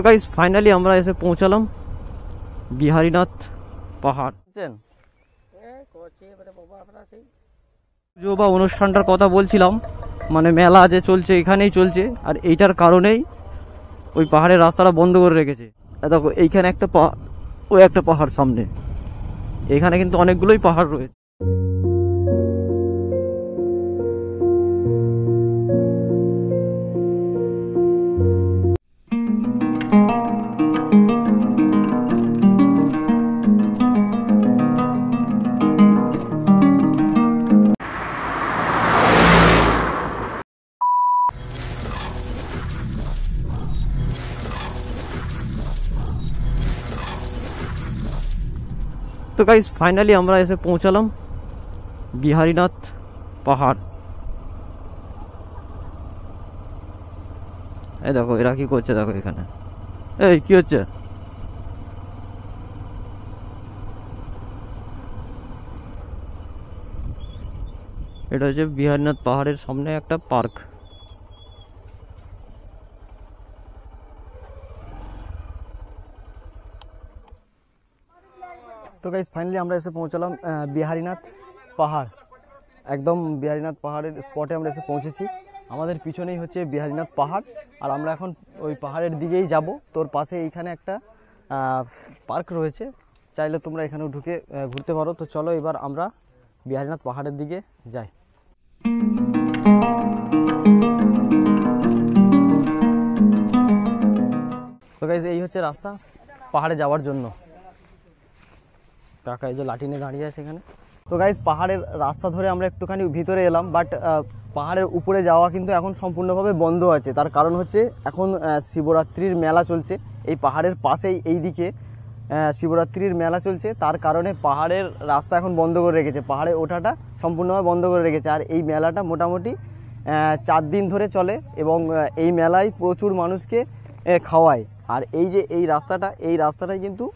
তো guys finally আমরা এসে পৌঁছালাম বিহারীনাথ পাহাড়। পুজো বা অনুষ্ঠানটার কথা বলছিলাম, মানে মেলা যে চলছে এখানেই চলছে, আর এইটার কারণেই ওই পাহাড়ের রাস্তাটা বন্ধ করে রেখেছে। দেখো এইখানে একটা ওই একটা পাহাড় সামনে, এখানে কিন্তু অনেকগুলোই পাহাড় রয়েছে। তো গাইস ফাইনালি আমরা এসে পৌঁছালাম বিহারীনাথ পাহাড়। এই দেখো এরা কি করছে, দেখো এখানে এই কি হচ্ছে। এটা হচ্ছে বিহারীনাথ পাহাড়ের সামনে একটা পার্ক। তো গাইস ফাইনালি আমরা এসে পৌঁছালাম বিহারীনাথ পাহাড়। একদম বিহারীনাথ পাহাড়ের স্পটে আমরা এসে পৌঁছেছি। আমাদের পিছনেই হচ্ছে বিহারীনাথ পাহাড়, আর আমরা এখন ওই পাহাড়ের দিকেই যাব। তোর পাশে এইখানে একটা পার্ক রয়েছে, চাইলে তোমরা এখানেও ঢুকে ঘুরতে পারো। তো চলো এবার আমরা বিহারীনাথ পাহাড়ের দিকে যাই। তো গাইস এই হচ্ছে রাস্তা পাহাড়ে যাওয়ার জন্য। কাকা এই যে লাঠি নিয়ে দাঁড়িয়ে আছে এখানে। তো গাইস পাহাড়ের রাস্তা ধরে আমরা একটুখানি ভিতরে এলাম, বাট পাহাড়ের উপরে যাওয়া কিন্তু এখন সম্পূর্ণভাবে বন্ধ আছে। তার কারণ হচ্ছে এখন শিবরাত্রির মেলা চলছে এই পাহাড়ের পাশেই, এই দিকে শিবরাত্রির মেলা চলছে। তার কারণে পাহাড়ের রাস্তা এখন বন্ধ করে রেখেছে, পাহাড়ে ওঠাটা সম্পূর্ণভাবে বন্ধ করে রেখেছে। আর এই মেলাটা মোটামুটি 4 দিন ধরে চলে, এবং এই মেলায় প্রচুর মানুষকে খাওয়ায়। আর এই যে এই রাস্তাটাই কিন্তু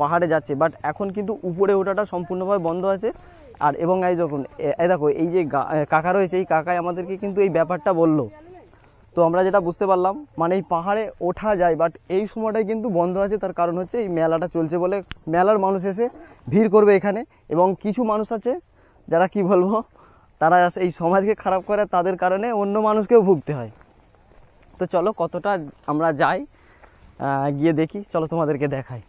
পাহাড়ে যাচ্ছে, বাট এখন কিন্তু উপরে ওঠাটা সম্পূর্ণভাবে বন্ধ আছে। আর এবং এই দেখো এই যে কাকা রয়েছে, এই কাকাই আমাদেরকে কিন্তু এই ব্যাপারটা বলল। তো আমরা যেটা বুঝতে পারলাম, মানে এই পাহাড়ে ওঠা যায়, বাট এই সময়টাই কিন্তু বন্ধ আছে। তার কারণ হচ্ছে এই মেলাটা চলছে বলে মেলার মানুষ এসে ভিড় করবে এখানে। এবং কিছু মানুষ আছে যারা কি বলবো, তারা এই সমাজকে খারাপ করে, তাদের কারণে অন্য মানুষকেও ভুগতে হয়। তো চলো কতটা আমরা যাই, গিয়ে দেখি, চলো তোমাদেরকে দেখাই।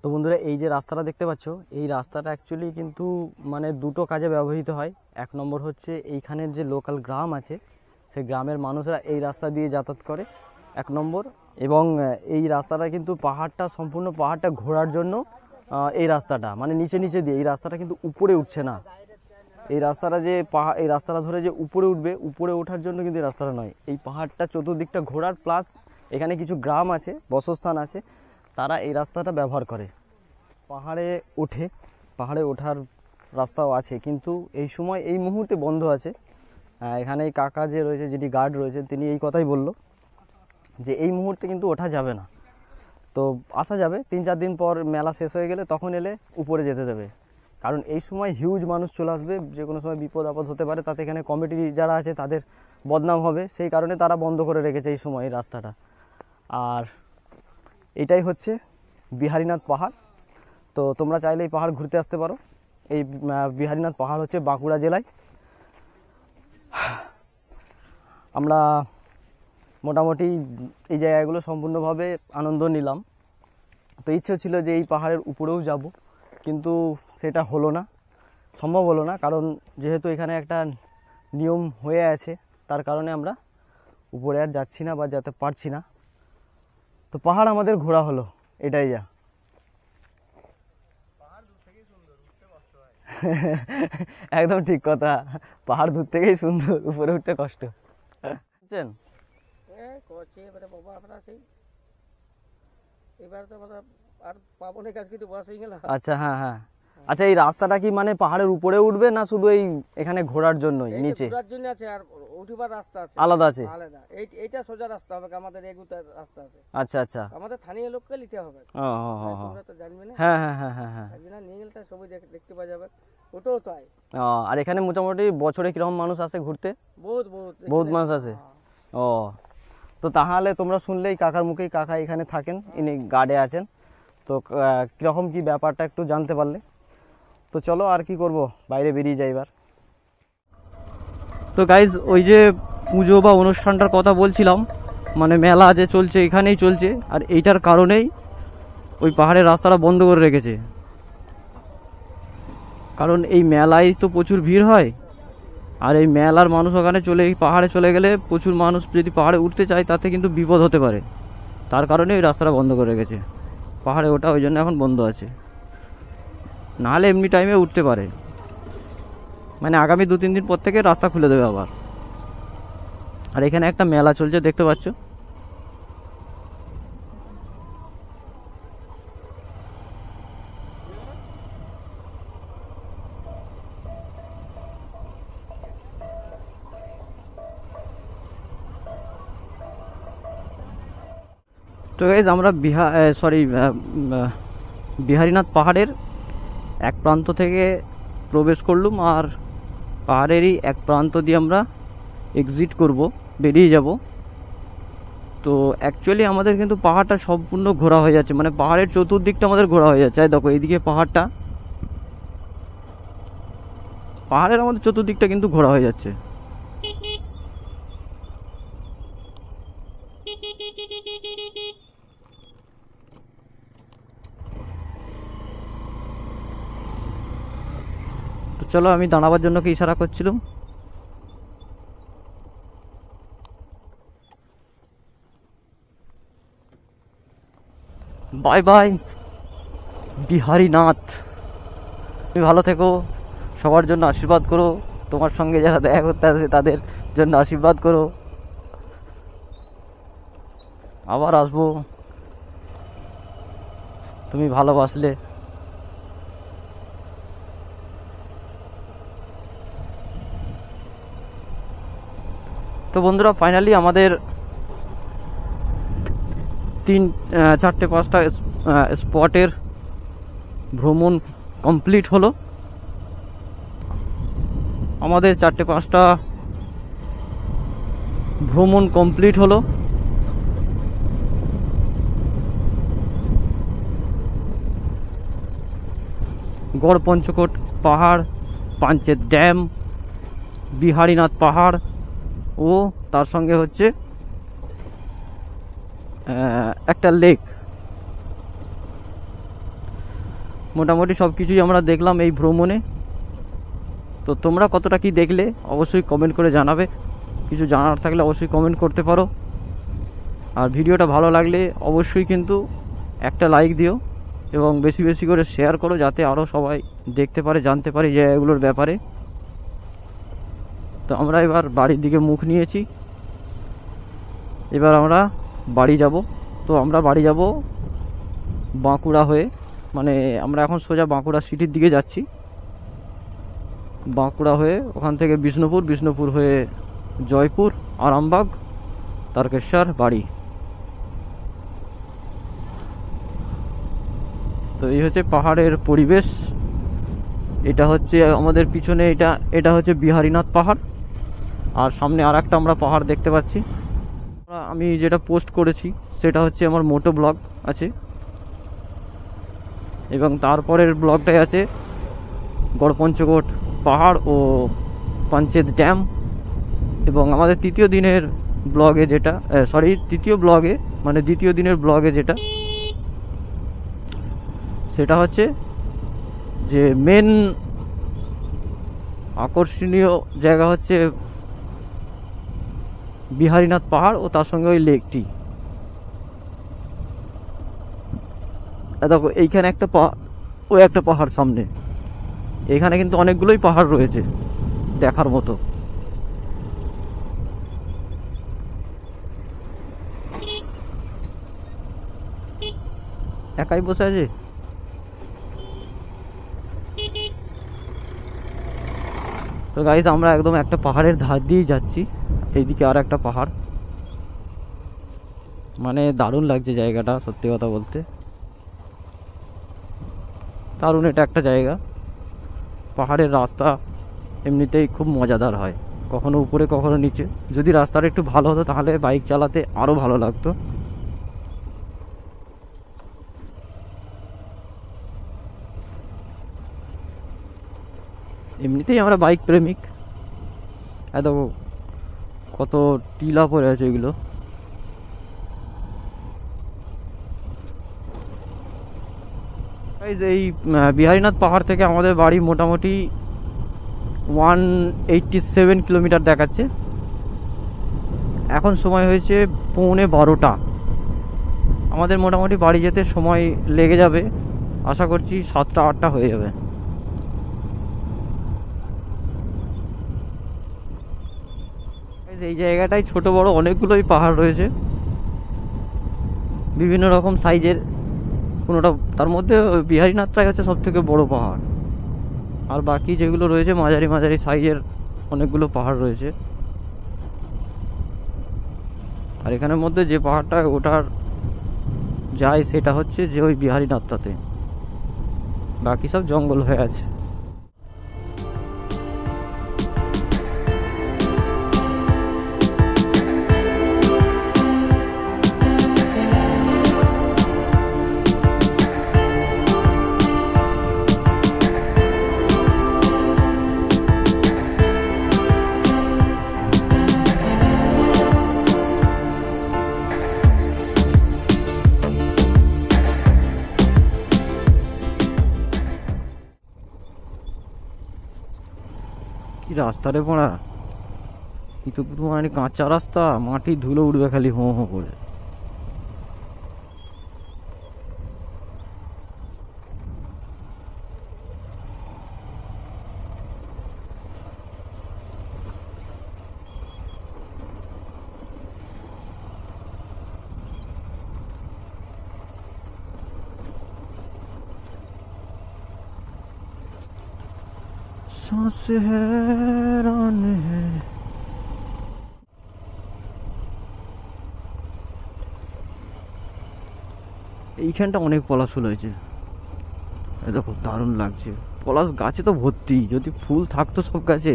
তো বন্ধুরা এই যে রাস্তাটা দেখতে পাচ্ছ, এই রাস্তাটা অ্যাকচুয়ালি কিন্তু মানে দুটো কাজে ব্যবহৃত হয়। এক নম্বর হচ্ছে এইখানের যে লোকাল গ্রাম আছে, সেই গ্রামের মানুষরা এই রাস্তা দিয়ে যাতায়াত করে, এক নম্বর। এবং এই রাস্তাটা কিন্তু সম্পূর্ণ পাহাড়টা ঘোরার জন্য এই রাস্তাটা, মানে নিচে দিয়ে, এই রাস্তাটা কিন্তু উপরে উঠছে না। এই রাস্তাটা যে এই রাস্তাটা ধরে যে উপরে ওঠার জন্য কিন্তু এই রাস্তাটা নয়। এই পাহাড়টা চতুর্দিকটা ঘোরার, প্লাস এখানে কিছু গ্রাম আছে, বসস্থান আছে, তারা এই রাস্তাটা ব্যবহার করে। পাহাড়ে ওঠার রাস্তাও আছে, কিন্তু এই সময় এই মুহূর্তে বন্ধ আছে। এখানে এই কাকা যে রয়েছে, যিনি গার্ড রয়েছে, তিনি এই কথাই বলল যে এই মুহূর্তে কিন্তু ওঠা যাবে না। তো আসা যাবে 3-4 দিন পর, মেলা শেষ হয়ে গেলে তখন এলে উপরে যেতে দেবে। কারণ এই সময় হিউজ মানুষ চলে আসবে, যে কোনো সময় বিপদ আপদ হতে পারে, তাতে এখানে কমিটি যারা আছে তাদের বদনাম হবে, সেই কারণে তারা বন্ধ করে রেখেছে এই সময় এই রাস্তাটা। আর এটাই হচ্ছে বিহারীনাথ পাহাড়। তো তোমরা চাইলে এই পাহাড় ঘুরতে আসতে পারো। এই বিহারীনাথ পাহাড় হচ্ছে বাঁকুড়া জেলায়। আমরা মোটামুটি এই জায়গাগুলো সম্পূর্ণভাবে আনন্দ নিলাম। তো ইচ্ছে ছিল যে এই পাহাড়ের উপরেও যাব, কিন্তু সেটা সম্ভব হলো না। কারণ যেহেতু এখানে একটা নিয়ম হয়ে আছে, তার কারণে আমরা উপরে আর যাচ্ছি না বা যেতে পারছি না। তো পাহাড় আমাদের ঘোরা হলো, এটাই যা। একদম ঠিক কথা, পাহাড় দূর থেকেই সুন্দর, উপরে উঠতে কষ্ট। আচ্ছা, হ্যাঁ হ্যাঁ, আচ্ছা, এই রাস্তাটা কি মানে পাহাড়ের উপরে উঠবে না শুধু এই এখানে ঘোরার জন্যই নিচে? ঘোরার জন্য আছে, আর উঠিবার রাস্তা আছে আলাদা আছে? আলাদা। এইটা সোজা রাস্তা হবে, আমাদের এগুতার রাস্তা আছে। আচ্ছা আচ্ছা, আমাদের স্থানীয় লোককে নিতে হবে। তোমরা তো জানবে না। হ্যাঁ হ্যাঁ হ্যাঁ হ্যাঁ হ্যাঁ। একদিন নিয়ে গেলে তার সবই দেখতে পাওয়া যাবে। ওটাও তাই। আর এখানে মোটামুটি বছরে কিরকম মানুষ আসে ঘুরতে? বহুত বহুত বহুত মানুষ আসে। ও, তো তাহলে তোমরা শুনলেই কাকার মুখেই, কাকা এখানে থাকেন, ইনি গার্ডে আছেন। তো কীরকম কি ব্যাপারটা একটু জানতে পারলে। তো চলো আর কি করব, বাইরে বেরিয়ে যাই এবার। তো গাইজ, ওই যে পুজো বা অনুষ্ঠানটার কথা বলছিলাম, মানে মেলা যে চলছে এখানেই চলছে, আর এইটার কারণেই ওই পাহাড়ের রাস্তাটা বন্ধ করে রেখেছে। কারণ এই মেলায় তো প্রচুর ভিড় হয়, আর এই মেলার মানুষ ওখানে পাহাড়ে চলে গেলে প্রচুর মানুষ যদি পাহাড়ে উঠতে চায় তাতে কিন্তু বিপদ হতে পারে। তার কারণে ওই রাস্তাটা বন্ধ করে রেখেছে, পাহাড়ে ওঠা ওই জন্য এখন বন্ধ আছে। নাহলে এমনি টাইমে উঠতে পারে, মানে আগামী 2-3 দিন পর থেকে রাস্তা খুলে দেবে আবার। আর এখানে একটা মেলা চলছে দেখতে পাচ্ছ। তো গাইজ, আমরা বিহারীনাথ পাহাড়ের এক প্রান্ত থেকে প্রবেশ করলুম, আর পাহাড়েরই এক প্রান্ত দিয়ে আমরা এক্সিট করব, বেরিয়ে যাব। তো অ্যাকচুয়ালি আমাদের কিন্তু পাহাড়টা সম্পূর্ণ ঘোরা হয়ে যাচ্ছে, মানে পাহাড়ের চতুর্দিকটা আমাদের ঘোরা হয়ে যাচ্ছে। দেখো এইদিকে পাহাড়ের আমাদের চতুর্দিকটা কিন্তু ঘোরা হয়ে যাচ্ছে। তো চলো, আমি দাঁড়াবার জন্য কি ইশারা করছিলাম। বাই বাই বিহারীনাথ, তুমি ভালো থেকো, সবার জন্য আশীর্বাদ করো, তোমার সঙ্গে যারা দেখা করতে আসবে তাদের জন্য আশীর্বাদ করো। আবার আসবো তুমি ভালোবাসলে। তো বন্ধুরা, ফাইনালি আমাদের 3-4-5টা স্পটের ভ্রমণ কমপ্লিট হলো। আমাদের 4-5টা ভ্রমণ কমপ্লিট হলো। গড়পঞ্চকোট পাহাড়, পাঞ্চেত ড্যাম, বিহারীনাথ পাহাড়, ও তার সঙ্গে হচ্ছে একটা লেক। মোটামুটি সব কিছুই আমরা দেখলাম এই ভ্রমণে। তো তোমরা কতটা কি দেখলে অবশ্যই কমেন্ট করে জানাবে, কিছু জানার থাকলে অবশ্যই কমেন্ট করতে পারো। আর ভিডিওটা ভালো লাগলে অবশ্যই কিন্তু একটা লাইক দিও, এবং বেশি বেশি করে শেয়ার করো, যাতে আরও সবাই দেখতে পারে, জানতে পারে যে এগুলোর ব্যাপারে। তো আমরা এবার বাড়ির দিকে মুখ নিয়েছি, এবার আমরা বাড়ি যাব। তো আমরা বাড়ি যাব বাঁকুড়া হয়ে, মানে আমরা এখন সোজা বাঁকুড়া সিটির দিকে যাচ্ছি। বাঁকুড়া হয়ে ওখান থেকে বিষ্ণুপুর হয়ে জয়পুর, আরামবাগ, তারকেশ্বর বাড়ি। তো এই হচ্ছে পাহাড়ের পরিবেশ। এটা হচ্ছে আমাদের পিছনে, এটা হচ্ছে বিহারীনাথ পাহাড়, আর সামনে আর একটা আমরা পাহাড় দেখতে পাচ্ছি। আমি যেটা পোস্ট করেছি সেটা হচ্ছে আমার মোটো ব্লগ আছে, এবং তারপরের ব্লগটাই আছে গড়পঞ্চকোট পাহাড় ও পাঞ্চেত ড্যাম। এবং আমাদের তৃতীয় দিনের ব্লগে দ্বিতীয় দিনের ব্লগে যেটা, সেটা হচ্ছে যে মেন আকর্ষণীয় জায়গা হচ্ছে বিহারীনাথ পাহাড় ও তার সঙ্গে ওই লেকটি। দেখো এইখানে একটা একটা পাহাড় সামনে, এখানে কিন্তু অনেকগুলোই পাহাড় রয়েছে দেখার মতো। একাই বসে আছে। তো গাইস আমরা একদম একটা পাহাড়ের ধার দিয়েই যাচ্ছি, এইদিকে আর একটা পাহাড়, মানে দারুণ লাগছে জায়গাটা, সত্যি কথা বলতে দারুণ। এটা একটা জায়গা, পাহাড়ের রাস্তা এমনিতেই খুব মজাদার হয়, কখনো উপরে কখনো নিচে। যদি রাস্তাটা একটু ভালো হতো তাহলে বাইক চালাতে আরও ভালো লাগতো। এমনিতেই আমরা বাইক প্রেমিক। এত কত টিলা পড়ে আছে এগুলো। এই বিহারীনাথ পাহাড় থেকে আমাদের বাড়ি মোটামুটি 187 কিলোমিটার দেখাচ্ছে। এখন সময় হয়েছে 11:45। আমাদের মোটামুটি বাড়ি যেতে সময় লেগে যাবে, আশা করছি 7টা-8টা হয়ে যাবে। এই জায়গাটায় ছোট বড় অনেকগুলোই পাহাড় রয়েছে, বিভিন্ন রকম সাইজের। কোনোটা, তার মধ্যে বিহারীনাথটাই হচ্ছে সব থেকে বড় পাহাড়, আর বাকি যেগুলো রয়েছে মাঝারি মাঝারি সাইজের অনেকগুলো পাহাড় রয়েছে। আর এখানের মধ্যে যে পাহাড়টা ওঠার যায় সেটা হচ্ছে যে ওই বিহারীনাথটাতে, বাকি সব জঙ্গল হয়ে আছে। কি রাস্তা রে পড়া, কিন্তু পুরো মানে কাঁচা রাস্তা, মাটি ধুলো উঠবে খালি হোঁ হোঁ করে। सांस हैरान है। এইখানটা অনেক পলাশ ফুল হয়েছে, দেখো দারুণ লাগছে। পলাশ গাছে তো ভর্তি, যদি ফুল থাকতো সব গাছে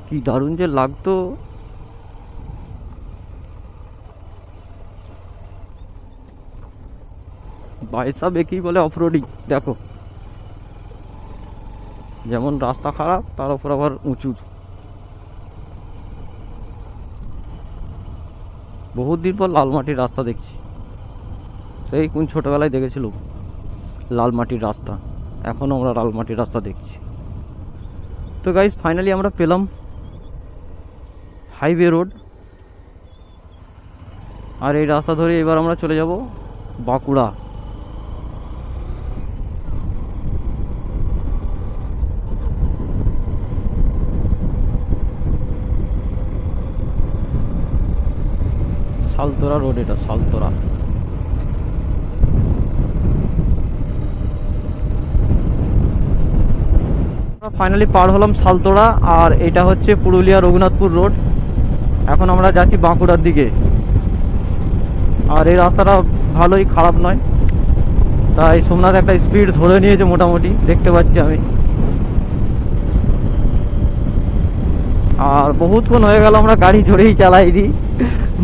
কি দারুণ যে লাগতো। বাইসা বেকি বলে অফরোডিং। দেখো যেমন রাস্তা খারাপ তার উপর আবার উঁচু। বহুত দিন পর লাল মাটির রাস্তা দেখছি, সেই কোন ছোটবেলায় দেখেছিল লাল মাটির রাস্তা, এখন আমরা লাল মাটির রাস্তা দেখছি। তো গাইস ফাইনালি আমরা পেলাম হাইওয়ে রোড, আর এই রাস্তা ধরে এবার আমরা চলে যাব বাঁকুড়া। সালতোরা রোড, এটা সালতোরা। ফাইনালি পার হলাম সালতোরা, আর এটা হচ্ছে পুরুলিয়া রঘুনাথপুর রোড। এখন আমরা যাচ্ছি বাঁকুড়ার দিকে, আর এই রাস্তাটা ভালোই, খারাপ নয়। তাই সোমনাথ একটা স্পিড ধরে নিয়েছে মোটামুটি, দেখতে পাচ্ছি আমি। আর বহুতক্ষণ হয়ে গেল আমরা গাড়ি জোরেই চালাইনি,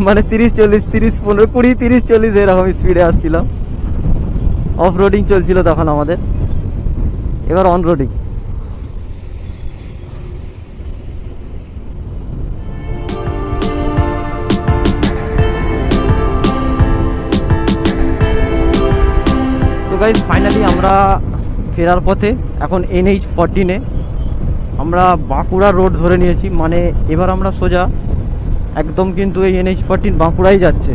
মানে 30-40, 30-15, 20, 30-40 এরকম স্পিডে আসছিলাম। অফ রোডিং চলছিল তখন আমাদের, এবার অন রোডিং। তো গাইস ফাইনালি আমরা ফেরার পথে, এখন NH14-এ আমরা বাঁকুড়া রোড ধরে নিয়েছি। মানে এবার আমরা সোজা একদম কিন্তু এই NH14 বাঁকুড়াই যাচ্ছে,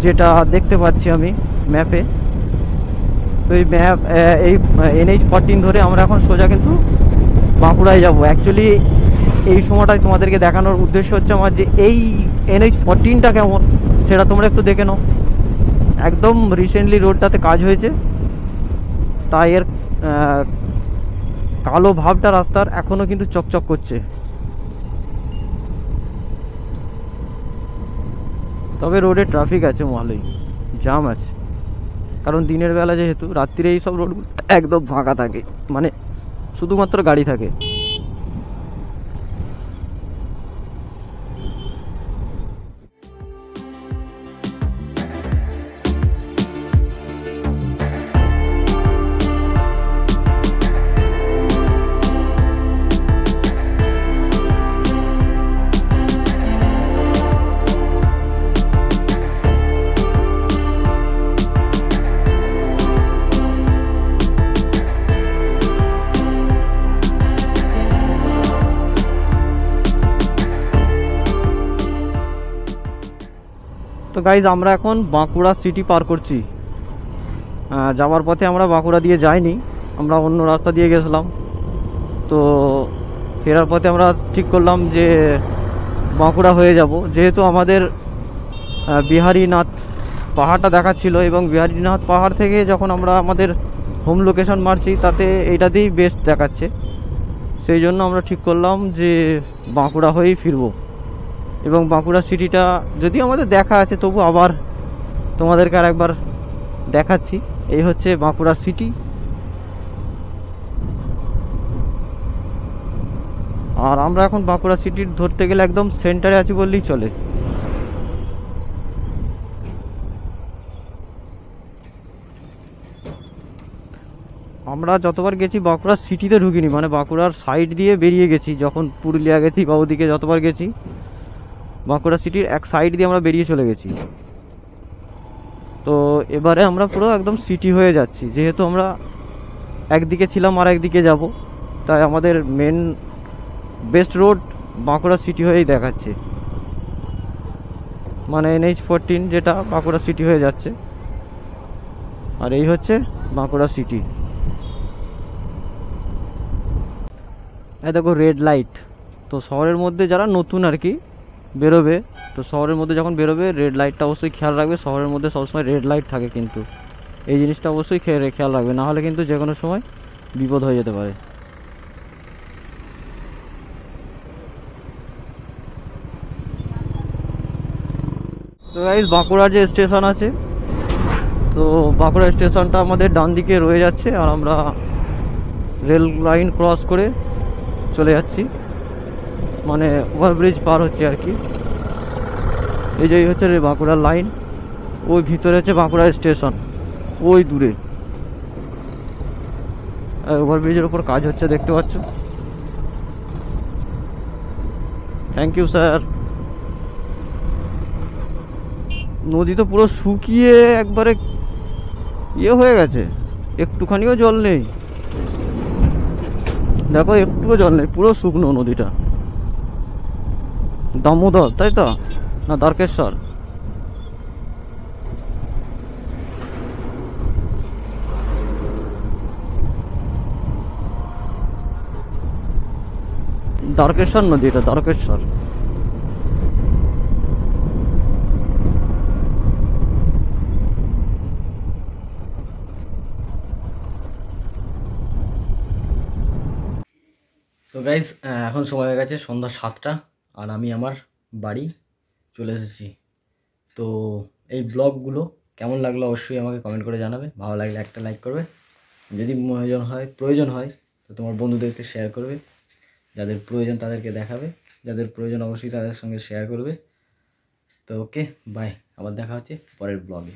যেটা দেখতে পাচ্ছি আমি ম্যাপে। তো এই ম্যাপ, এই NH14 ধরে আমরা এখন সোজা কিন্তু বাঁকুড়ায় যাব। অ্যাকচুয়ালি এই সময়টায় তোমাদেরকে দেখানোর উদ্দেশ্য হচ্ছে আমার যে এই NH14টা কেমন সেটা তোমরা একটু দেখে নাও। একদম রিসেন্টলি রোডটাতে কাজ হয়েছে, তাই এর কালো ভাবটা রাস্তার এখনো কিন্তু চকচক করছে। তবে রোডে ট্রাফিক আছে, ভালোই জাম আছে, কারণ দিনের বেলা যেহেতু, রাত্রিরে এই সব রোডগুলো একদম ফাঁকা থাকে, মানে শুধুমাত্র গাড়ি থাকে। তো গাইজ আমরা এখন বাঁকুড়া সিটি পার করছি। যাওয়ার পথে আমরা বাঁকুড়া দিয়ে যাইনি, আমরা অন্য রাস্তা দিয়ে গেছিলাম। তো ফেরার পথে আমরা ঠিক করলাম যে বাঁকুড়া হয়ে যাব, যেহেতু আমাদের বিহারীনাথ পাহাড়টা দেখাচ্ছিল, এবং বিহারীনাথ পাহাড় থেকে যখন আমরা আমাদের হোম লোকেশন মারছি তাতে এইটাতেই বেস্ট দেখাচ্ছে। সেই জন্য আমরা ঠিক করলাম যে বাঁকুড়া হয়েই ফিরবো। এবং বাঁকুড়া সিটিটা যদি আমাদের দেখা আছে, তবু আবার তোমাদেরকে আর একবার দেখাচ্ছি। এই হচ্ছে বাঁকুড়া সিটি। আর আমরা এখন বাঁকুড়া সিটির ধরতে গেলে একদম সেন্টারে আছি বললেই চলে। আমরা যতবার গেছি বাঁকুড়া সিটিতে ঢুকিনি, মানে বাঁকুড়ার সাইড দিয়ে বেরিয়ে গেছি। যখন পুরুলিয়া গেছি বা ওদিকে যতবার গেছি, বাঁকুড়া সিটির এক সাইড দিয়ে আমরা বেরিয়ে চলে গেছি। তো এবারে আমরা পুরো একদম সিটি হয়ে যাচ্ছি, যেহেতু আমরা একদিকে ছিলাম আর একদিকে যাব, তাই আমাদের main best road Bankura city হয়েই দেখাচ্ছে, মানে NH14 যেটা বাঁকুড়া সিটি হয়ে যাচ্ছে। আর এই হচ্ছে বাঁকুড়া সিটি। এই দেখো রেড লাইট। তো শহরের মধ্যে যারা নতুন আর কি বেরোবে, তো শহরের মধ্যে যখন বেরোবে রেড লাইটটা অবশ্যই খেয়াল রাখবে। শহরের মধ্যে সবসময় রেড লাইট থাকে, কিন্তু এই জিনিসটা অবশ্যই খেয়াল রাখবে, না হলে কিন্তু যে কোনো সময় বিপদ হয়ে যেতে পারে। তো গাইস, বাঁকুড়ার যে স্টেশন আছে, তো বাঁকুড়া স্টেশনটা আমাদের ডান দিকে রয়ে যাচ্ছে, আর আমরা রেল লাইন ক্রস করে চলে যাচ্ছি, মানে ওভারব্রিজ পার হচ্ছে আর কি। এই যে হচ্ছে বাঁকুড়ার লাইন, ওই ভিতরে হচ্ছে বাঁকুড়া স্টেশন, ওই দূরে ওভারব্রিজের উপর কাজ হচ্ছে, দেখতে পাচ্ছ। Thank you sir. নদী তো পুরো শুকিয়ে একবারে ইয়ে হয়ে গেছে, একটুখানিও জল নেই। দেখো একটুও জল নেই, পুরো শুকনো নদীটা। দামোদর তাই তো, না দ্বারকেশ্বর? দ্বারকেশ্বর নদী, এটা দ্বারকেশ্বর। তো গাইজ, এখন সময় হয়ে গেছে সন্ধ্যা 7টা, আর আমি আমার বাড়ি চলে এসেছি। তো এই ব্লগগুলো কেমন লাগলো অবশ্যই আমাকে কমেন্ট করে জানাবে। ভালো লাগলে একটা লাইক করবে, যদি প্রয়োজন হয় তো তোমার বন্ধুদেরকে শেয়ার করবে, যাদের প্রয়োজন তাদেরকে দেখাবে, যাদের প্রয়োজন অবশ্যই তাদের সঙ্গে শেয়ার করবে। তো ওকে, বাই, আবার দেখা হচ্ছে পরের ব্লগে।